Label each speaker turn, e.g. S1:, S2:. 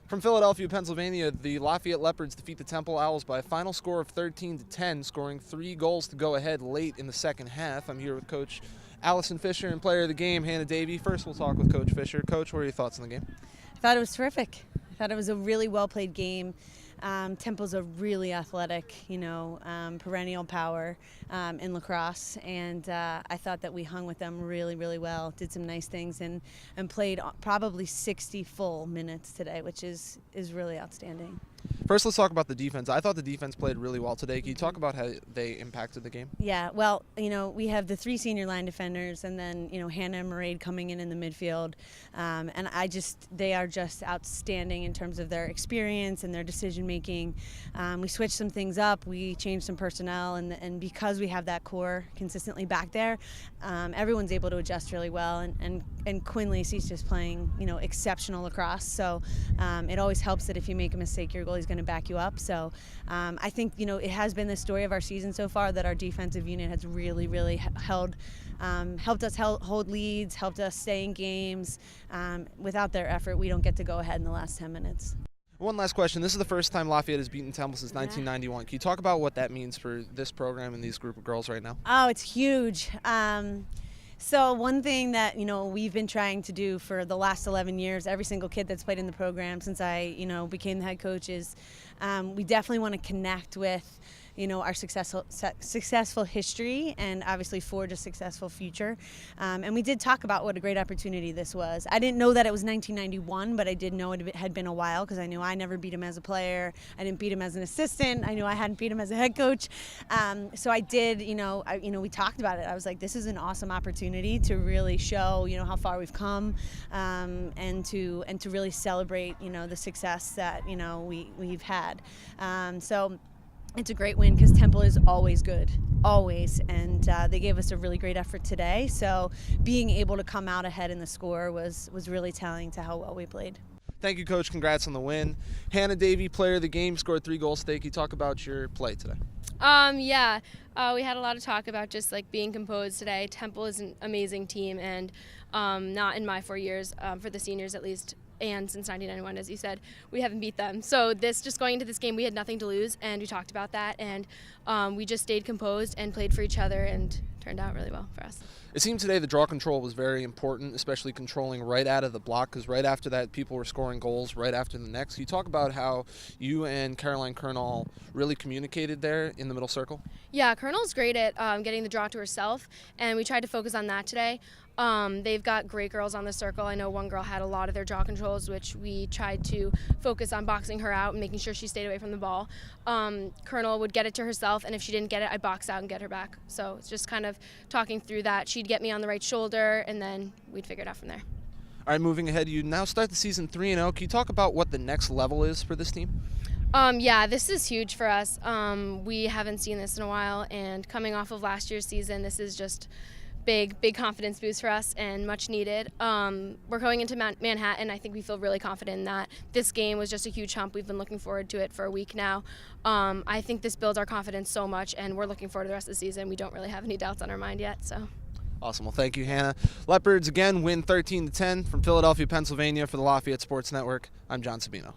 S1: From Philadelphia, Pennsylvania, the Lafayette Leopards defeat the Temple Owls by a final score of 13-10, scoring 3 goals to go ahead late in the second half. I'm here with Coach Alison Fisher and player of the game, Hannah Davey. First, we'll talk with Coach Fisher. Coach, what are your thoughts on the game?
S2: I thought it was terrific. I thought it was a really well-played game. Temple's a really athletic, perennial power in lacrosse, and I thought that we hung with them really, really well, did some nice things, and played probably 60 full minutes today, which is really outstanding.
S1: First, let's talk about the defense. I thought the defense played really well today. Can you talk about how they impacted the game?
S2: Yeah, well, we have the 3 senior line defenders, and then, Hannah and Mairead coming in the midfield. And they are just outstanding in terms of their experience and their decision making. We switched some things up. We changed some personnel, and because we have that core consistently back there, everyone's able to adjust really well. And Quinn Lacey's just playing, exceptional lacrosse. So it always helps that if you make a mistake, your goalie's going to back you up. So I think, it has been the story of our season so far that our defensive unit has really, really helped us hold leads, helped us stay in games. Without their effort, we don't get to go ahead in the last 10 minutes.
S1: One last question. This is the first time Lafayette has beaten Temple since 1991. Can you talk about what that means for this program and these group of girls right now?
S2: Oh, it's huge. So one thing that, we've been trying to do for the last 11 years, every single kid that's played in the program since I, became the head coach, is we definitely want to connect with, our successful history and obviously forge a successful future. And we did talk about what a great opportunity this was. I didn't know that it was 1991, but I did know it had been a while because I knew I never beat him as a player. I didn't beat him as an assistant. I knew I hadn't beat him as a head coach. So I did, we talked about it. I was like, this is an awesome opportunity to really show, how far we've come, and to really celebrate, the success that, we've had. So it's a great win because Temple is always good, always, and they gave us a really great effort today. So being able to come out ahead in the score was really telling to how well we played.
S1: Thank you, Coach. Congrats on the win. Hannah Davey, player of the game, scored 3 goals today. Can you talk about your play today?
S3: We had a lot of talk about just being composed today. Temple is an amazing team, and not in my 4 years, for the seniors at least, and since 1991, as you said, we haven't beat them. So just going into this game, we had nothing to lose, and we talked about that, and we just stayed composed and played for each other, and turned out really well for us.
S1: It seemed today the draw control was very important, especially controlling right out of the block, because right after that, people were scoring goals right after the next. Can you talk about how you and Caroline Kernall really communicated there in the middle circle? Yeah,
S3: Kernall's great at getting the draw to herself, and we tried to focus on that today. They've got great girls on the circle. I know one girl had a lot of their draw controls, which we tried to focus on boxing her out and making sure she stayed away from the ball. Kernall would get it to herself, and if she didn't get it, I'd box out and get her back. So it's just kind of talking through that. She'd get me on the right shoulder, and then we'd figure it out from there.
S1: All right, moving ahead, you now start the season 3-0. Can you talk about what the next level is for this team?
S3: This is huge for us. We haven't seen this in a while, and coming off of last year's season, this is just big confidence boost for us and much needed. We're going into Manhattan. I think we feel really confident in that. This game was just a huge hump. We've been looking forward to it for a week now. I think this builds our confidence so much, and we're looking forward to the rest of the season. We don't really have any doubts on our mind yet. So.
S1: Awesome. Well, thank you, Hannah. Leopards again win 13-10 from Philadelphia, Pennsylvania for the Lafayette Sports Network. I'm John Sabino.